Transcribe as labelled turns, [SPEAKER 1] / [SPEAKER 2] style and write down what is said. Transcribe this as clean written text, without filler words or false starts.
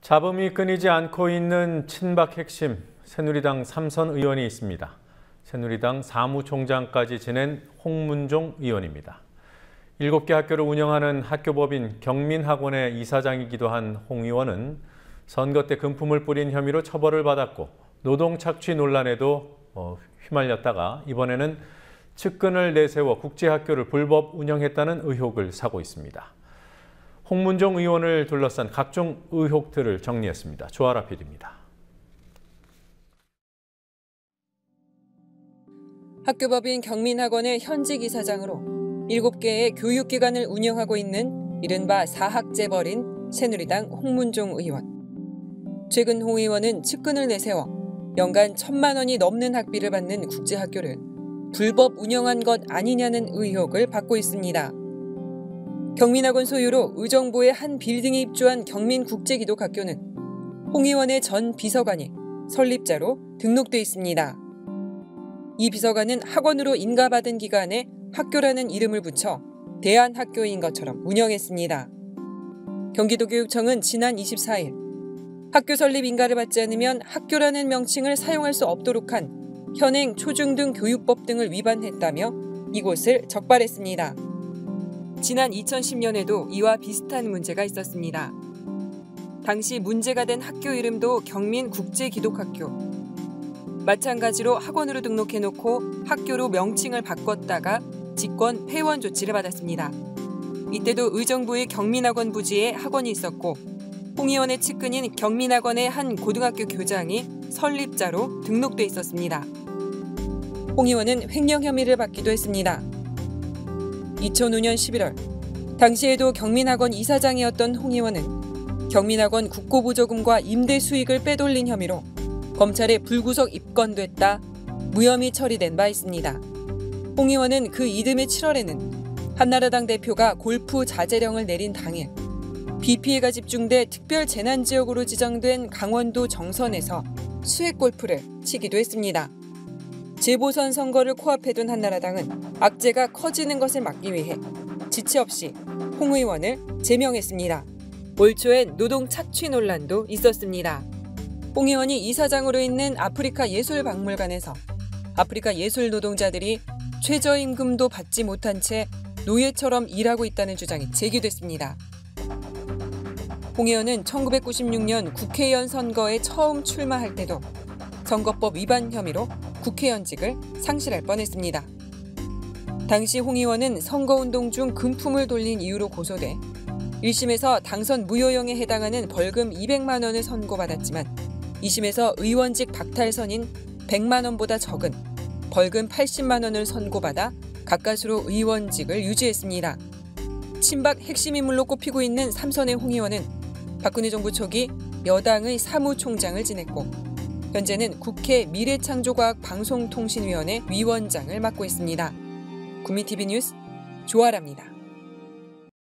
[SPEAKER 1] 잡음이 끊이지 않고 있는 친박 핵심 새누리당 3선 의원이 있습니다. 새누리당 사무총장까지 지낸 홍문종 의원입니다. 7개 학교를 운영하는 학교법인 경민학원의 이사장이기도 한 홍 의원은 선거 때 금품을 뿌린 혐의로 처벌을 받았고 노동 착취 논란에도 휘말렸다가 이번에는 측근을 내세워 국제학교를 불법 운영했다는 의혹을 사고 있습니다. 홍문종 의원을 둘러싼 각종 의혹들을 정리했습니다. 조아라 PD입니다.
[SPEAKER 2] 학교법인 경민학원의 현직 이사장으로 7개의 교육기관을 운영하고 있는 이른바 사학재벌인 새누리당 홍문종 의원. 최근 홍 의원은 측근을 내세워 연간 1,000만 원이 넘는 학비를 받는 국제학교를 불법 운영한 것 아니냐는 의혹을 받고 있습니다. 경민학원 소유로 의정부의 한 빌딩에 입주한 경민국제기독학교는 홍 의원의 전 비서관이 설립자로 등록돼 있습니다. 이 비서관은 학원으로 인가받은 기간에 학교라는 이름을 붙여 대안학교인 것처럼 운영했습니다. 경기도교육청은 지난 24일 학교 설립 인가를 받지 않으면 학교라는 명칭을 사용할 수 없도록 한 현행 초중등 교육법 등을 위반했다며 이곳을 적발했습니다. 지난 2010년에도 이와 비슷한 문제가 있었습니다. 당시 문제가 된 학교 이름도 경민국제기독학교. 마찬가지로 학원으로 등록해놓고 학교로 명칭을 바꿨다가 직권 폐원 조치를 받았습니다. 이때도 의정부의 경민학원 부지에 학원이 있었고 홍 의원의 측근인 경민학원의 한 고등학교 교장이 설립자로 등록돼 있었습니다. 홍 의원은 횡령 혐의를 받기도 했습니다. 2005년 11월 당시에도 경민학원 이사장이었던 홍 의원은 경민학원 국고부조금과 임대 수익을 빼돌린 혐의로 검찰에 불구속 입건됐다 무혐의 처리된 바 있습니다. 홍 의원은 그 이듬해 7월에는 한나라당 대표가 골프 자제령을 내린 당일 비 피해가 집중돼 특별 재난지역으로 지정된 강원도 정선에서 수액 골프를 치기도 했습니다. 재보선 선거를 코앞에 둔 한나라당은 악재가 커지는 것을 막기 위해 지체 없이 홍 의원을 제명했습니다. 올 초엔 노동 착취 논란도 있었습니다. 홍 의원이 이사장으로 있는 아프리카 예술박물관에서 아프리카 예술 노동자들이 최저임금도 받지 못한 채 노예처럼 일하고 있다는 주장이 제기됐습니다. 홍 의원은 1996년 국회의원 선거에 처음 출마할 때도 선거법 위반 혐의로 국회의원직을 상실할 뻔했습니다. 당시 홍 의원은 선거운동 중 금품을 돌린 이유로 고소돼 1심에서 당선 무효형에 해당하는 벌금 200만 원을 선고받았지만 2심에서 의원직 박탈선인 100만 원보다 적은 벌금 80만 원을 선고받아 가까스로 의원직을 유지했습니다. 친박 핵심 인물로 꼽히고 있는 3선의 홍 의원은 박근혜 정부 초기 여당의 사무총장을 지냈고 현재는 국회 미래창조과학방송통신위원회 위원장을 맡고 있습니다. 국민TV 뉴스 조아라입니다.